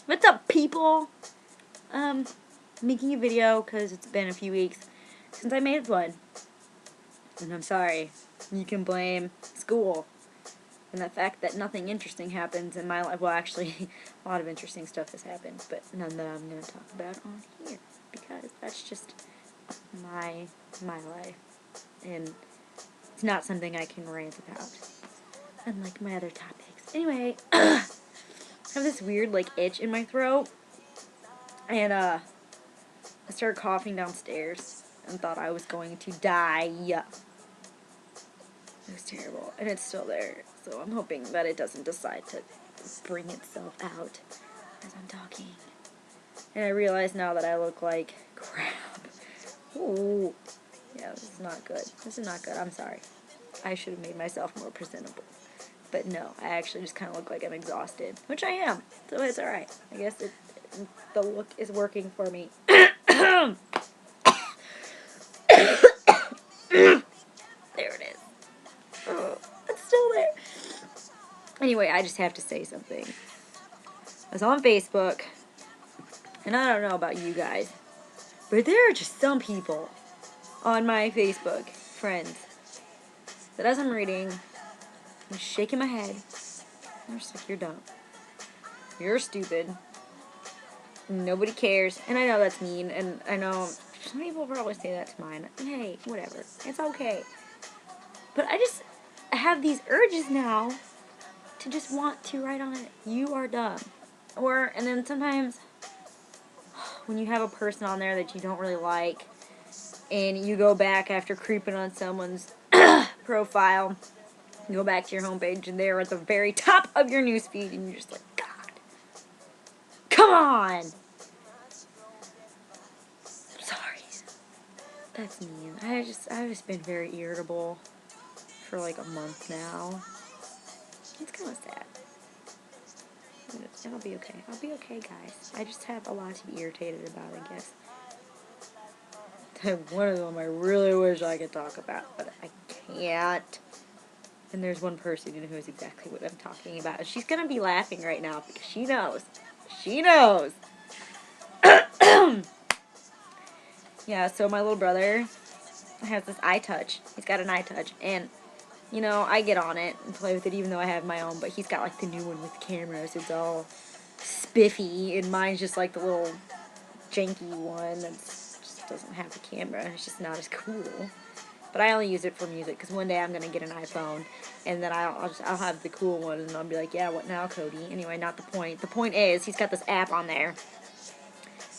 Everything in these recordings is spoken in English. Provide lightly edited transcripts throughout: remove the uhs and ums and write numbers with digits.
What's up, people? Making a video because it's been a few weeks since I made one. And I'm sorry. You can blame school and the fact that nothing interesting happens in my life. Well, actually, a lot of interesting stuff has happened, but none that I'm going to talk about on here because that's just my life. And it's not something I can rant about, unlike my other topics. Anyway, I have this weird, itch in my throat. And, I started coughing downstairs and thought I was going to die. It was terrible. And it's still there. So I'm hoping that it doesn't decide to bring itself out as I'm talking. And I realize now that I look like crap. Ooh. Yeah, this is not good. This is not good. I'm sorry. I should have made myself more presentable. But no, I actually just kind of look like I'm exhausted. Which I am. So it's alright. I guess the look is working for me. There it is. Oh, it's still there. Anyway, I just have to say something. I was on Facebook, and I don't know about you guys, but there are just some people on my Facebook friends that as I'm reading, I'm shaking my head. I'm just like, you're dumb. You're stupid. Nobody cares. And I know that's mean, and I know some people probably say that to mine. Hey, whatever. It's okay. But I just have these urges now to just want to write on it, you are dumb. And then sometimes when you have a person on there that you don't really like, and you go back after creeping on someone's profile, you go back to your homepage, and they're at the very top of your newsfeed, and you're just like, God, come on! I'm sorry. That's mean. I've just been very irritable for a month now. It's kind of sad. I'll be okay. I'll be okay, guys. I just have a lot to be irritated about, I guess. One of them I really wish I could talk about, but I can't. And there's one person who knows exactly what I'm talking about. And she's going to be laughing right now because she knows. She knows. Yeah, so my little brother has this iTouch. He's got an iTouch. And, I get on it and play with it even though I have my own. But he's got, the new one with cameras. It's all spiffy. And mine's just, the little janky one that just doesn't have the camera. It's just not as cool. But I only use it for music because one day I'm gonna get an iPhone, and then I'll have the cool one, and I'll be like, yeah, what now, Cody? Anyway, not the point. The point is he's got this app on there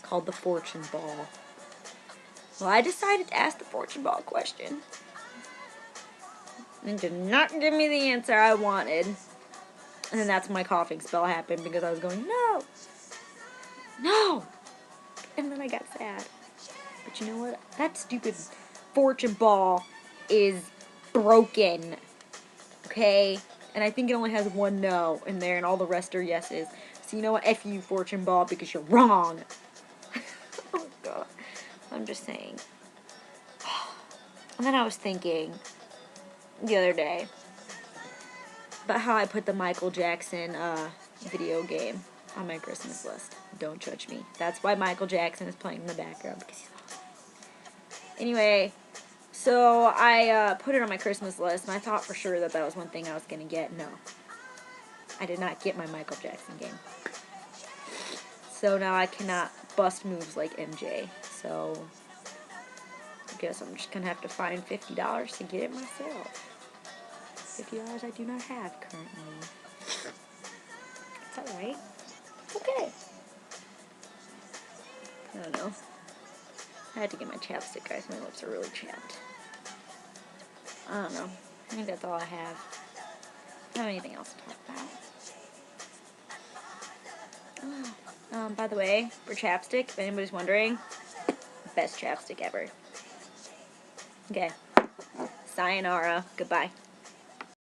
called the Fortune Ball. Well, I decided to ask the Fortune Ball question, and did not give me the answer I wanted. And then that's when my coughing spell happened because I was going, no, and then I got sad. But you know what? That stupid Fortune Ball is broken. Okay? And I think it only has one no in there, and all the rest are yeses. So you know what? F you, Fortune Ball, because you're wrong. Oh, God. I'm just saying. And then I was thinking the other day about how I put the Michael Jackson video game on my Christmas list. Don't judge me. That's why Michael Jackson is playing in the background, because he's awesome. Anyway, so I put it on my Christmas list, and I thought for sure that was one thing I was going to get. No. I did not get my Michael Jackson game. So now I cannot bust moves like MJ. So I guess I'm just going to have to find $50 to get it myself. $50 I do not have currently. It's alright. It's okay. I don't know. I had to get my chapstick, guys. My lips are really chapped. I don't know. I think that's all I have. I don't have anything else to talk about. By the way, for chapstick, if anybody's wondering, best chapstick ever. Okay. Sayonara. Goodbye.